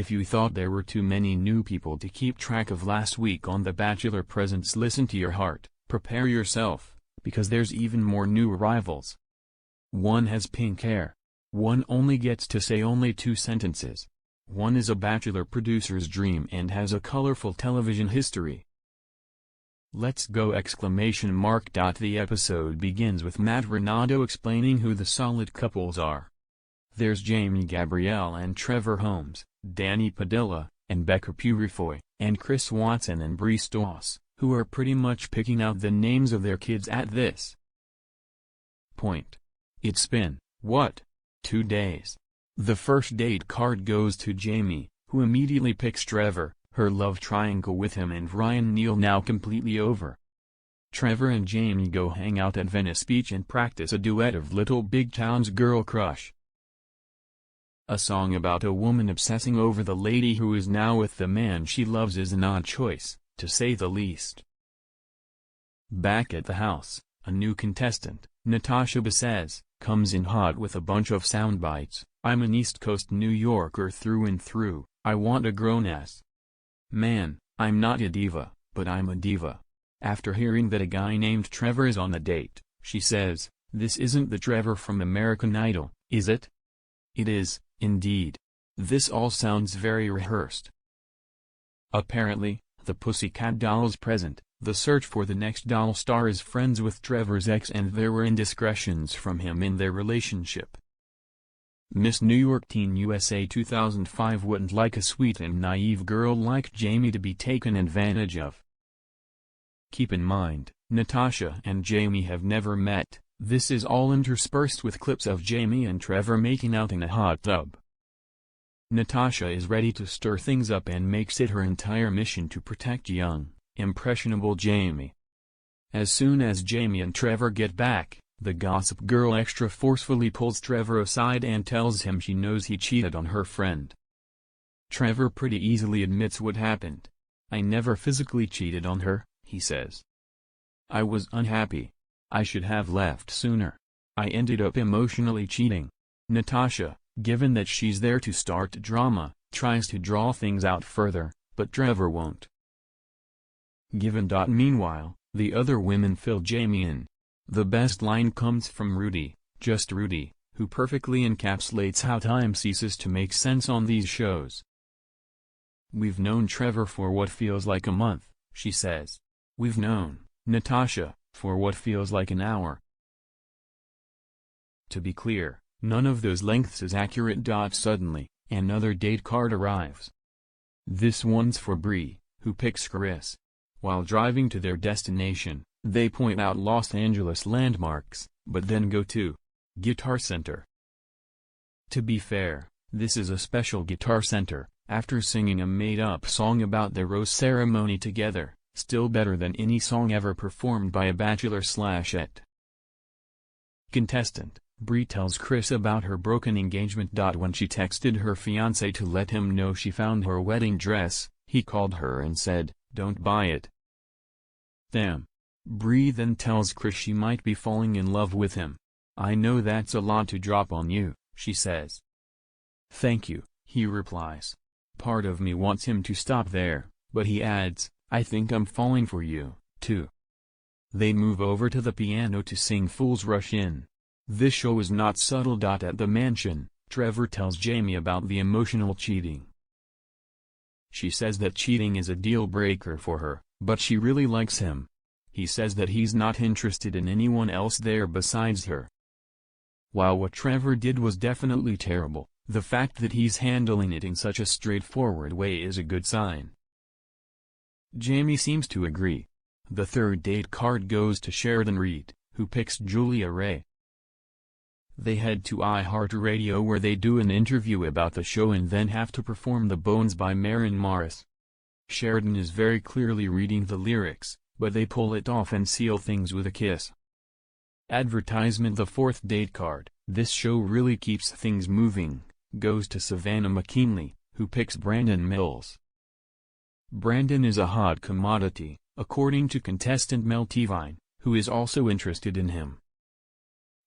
If you thought there were too many new people to keep track of last week on The Bachelor presents Listen to Your Heart, prepare yourself, because there's even more new arrivals. One has pink hair. One only gets to say only 2 sentences. One is a Bachelor producer's dream and has a colorful television history. Let's go! The episode begins with Matt Renato explaining who the solid couples are. There's Jamie Gabrielle and Trevor Holmes, Danny Padilla, and Becca Purifoy, and Chris Watson and Bree Stoss, who are pretty much picking out the names of their kids at this point. It's been, what, 2 days? The first date card goes to Jamie, who immediately picks Trevor, her love triangle with him and Ryan Neal now completely over. Trevor and Jamie go hang out at Venice Beach and practice a duet of Little Big Town's Girl Crush. A song about a woman obsessing over the lady who is now with the man she loves is an odd choice, to say the least. Back at the house, a new contestant, Natasha Bassez, comes in hot with a bunch of sound bites. I'm an East Coast New Yorker through and through, I want a grown-ass man, I'm not a diva, but I'm a diva. After hearing that a guy named Trevor is on a date, she says, this isn't the Trevor from American Idol, is it? It is, indeed. This all sounds very rehearsed. Apparently, the Pussycat Dolls present, the search for the next doll star is friends with Trevor's ex and there were indiscretions from him in their relationship. Miss New York Teen USA 2005 wouldn't like a sweet and naive girl like Jamie to be taken advantage of. Keep in mind, Natasha and Jamie have never met, this is all interspersed with clips of Jamie and Trevor making out in a hot tub. Natasha is ready to stir things up and makes it her entire mission to protect young, impressionable Jamie. As soon as Jamie and Trevor get back, the gossip girl extra forcefully pulls Trevor aside and tells him she knows he cheated on her friend. Trevor pretty easily admits what happened. I never physically cheated on her, he says. I was unhappy. I should have left sooner. I ended up emotionally cheating. Natasha, given that she's there to start drama, tries to draw things out further, but Trevor won't. Meanwhile, the other women fill Jamie in. The best line comes from Rudy, just Rudy, who perfectly encapsulates how time ceases to make sense on these shows. We've known Trevor for what feels like a month, she says. We've known Natasha for what feels like an hour. To be clear, none of those lengths is accurate. Suddenly, another date card arrives. This one's for Bree, who picks Chris. While driving to their destination, they point out Los Angeles landmarks, but then go to Guitar Center. To be fair, this is a special Guitar Center. After singing a made-up song about their rose ceremony together, still better than any song ever performed by a bachelor/et. Contestant, Bree tells Chris about her broken engagement. When she texted her fiancé to let him know she found her wedding dress, he called her and said, "Don't buy it." Damn. Bree then tells Chris she might be falling in love with him. I know that's a lot to drop on you, she says. Thank you, he replies. Part of me wants him to stop there, but he adds, I think I'm falling for you, too. They move over to the piano to sing Fools Rush In. This show is not subtle. At the mansion, Trevor tells Jamie about the emotional cheating. She says that cheating is a deal breaker for her, but she really likes him. He says that he's not interested in anyone else there besides her. While what Trevor did was definitely terrible, the fact that he's handling it in such a straightforward way is a good sign. Jamie seems to agree. The third date card goes to Sheridan Reed, who picks Julia Ray. They head to iHeartRadio where they do an interview about the show and then have to perform The Bones by Maren Morris. Sheridan is very clearly reading the lyrics, but they pull it off and seal things with a kiss. Advertisement. The fourth date card, this show really keeps things moving, goes to Savannah McKinley, who picks Brandon Mills. Brandon is a hot commodity, according to contestant Mel Tevine, who is also interested in him.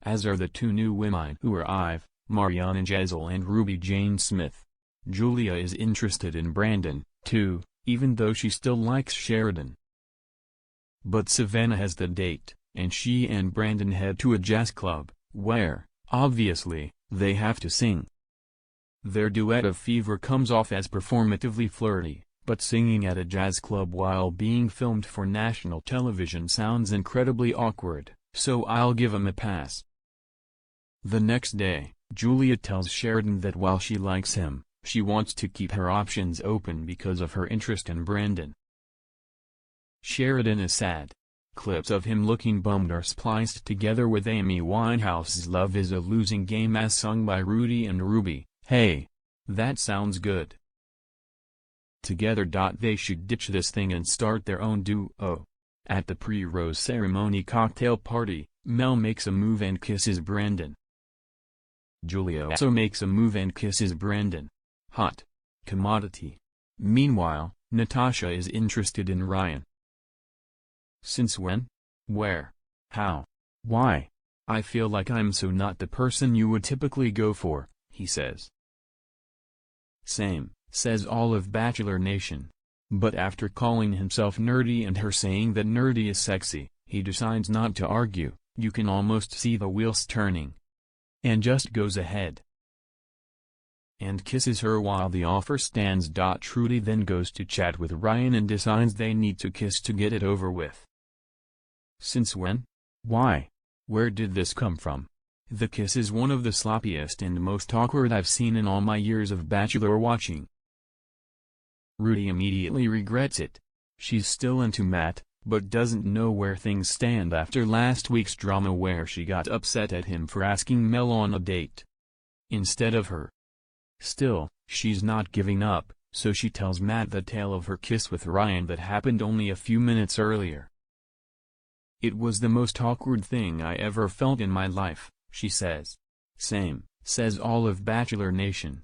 As are the two new women who are Mariana Jezel and Ruby Jane Smith. Julia is interested in Brandon, too, even though she still likes Sheridan. But Savannah has the date, and she and Brandon head to a jazz club, where, obviously, they have to sing. Their duet of Fever comes off as performatively flirty, but singing at a jazz club while being filmed for national television sounds incredibly awkward, so I'll give 'em a pass. The next day, Julia tells Sheridan that while she likes him, she wants to keep her options open because of her interest in Brandon. Sheridan is sad. Clips of him looking bummed are spliced together with Amy Winehouse's "Love Is a Losing Game" as sung by Rudy and Ruby. Hey! That sounds good. Together. They should ditch this thing and start their own duo. At the pre-rose ceremony cocktail party, Mel makes a move and kisses Brandon. Julia also makes a move and kisses Brandon. Hot. Commodity. Meanwhile, Natasha is interested in Ryan. Since when? Where? How? Why? I feel like I'm so not the person you would typically go for, he says. Same, says all of Bachelor Nation. But after calling himself nerdy and her saying that nerdy is sexy, he decides not to argue. You can almost see the wheels turning. And just goes ahead and kisses her while the offer stands. Trudy then goes to chat with Ryan and decides they need to kiss to get it over with. Since when? Why? Where did this come from? The kiss is one of the sloppiest and most awkward I've seen in all my years of Bachelor watching. Rudy immediately regrets it. She's still into Matt, but doesn't know where things stand after last week's drama where she got upset at him for asking Mel on a date instead of her. Still, she's not giving up, so she tells Matt the tale of her kiss with Ryan that happened only a few minutes earlier. It was the most awkward thing I ever felt in my life, she says. Same, says all of Bachelor Nation.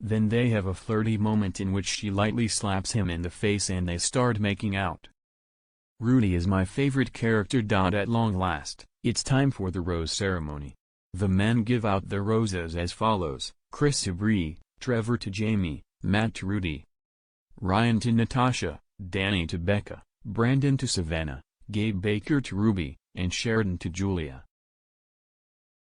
Then they have a flirty moment in which she lightly slaps him in the face and they start making out. Rudy is my favorite character. At long last, it's time for the rose ceremony. The men give out their roses as follows: Chris to Bree, Trevor to Jamie, Matt to Rudy, Ryan to Natasha, Danny to Becca, Brandon to Savannah, Gabe Baker to Ruby, and Sheridan to Julia.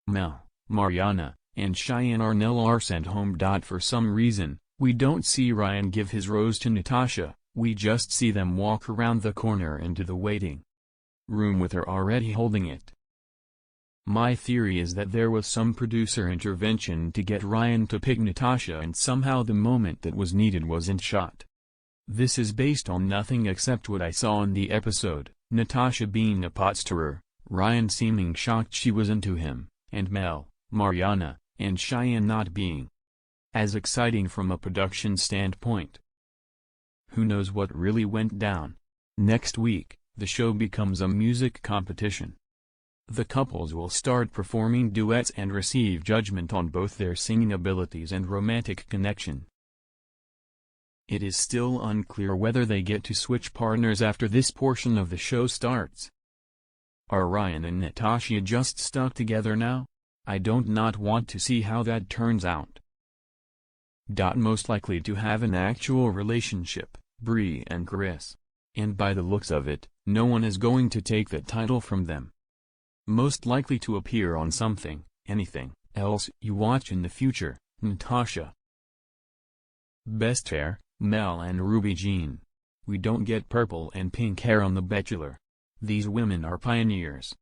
Mel, Mariana, and Cheyenne Arnell are sent home. For some reason, we don't see Ryan give his rose to Natasha, we just see them walk around the corner into the waiting room with her already holding it. My theory is that there was some producer intervention to get Ryan to pick Natasha and somehow the moment that was needed wasn't shot. This is based on nothing except what I saw in the episode, Natasha being a pot stirrer, Ryan seeming shocked she was into him, and Mel, Mariana, and Cheyenne not being as exciting from a production standpoint. Who knows what really went down? Next week, the show becomes a music competition. The couples will start performing duets and receive judgment on both their singing abilities and romantic connection. It is still unclear whether they get to switch partners after this portion of the show starts. Are Ryan and Natasha just stuck together now? I don't not want to see how that turns out. Most likely to have an actual relationship, Bree and Chris. And by the looks of it, no one is going to take the title from them. Most likely to appear on something, anything, else you watch in the future, Natasha. Best hair, Mel and Ruby Jean. We don't get purple and pink hair on The Bachelor. These women are pioneers.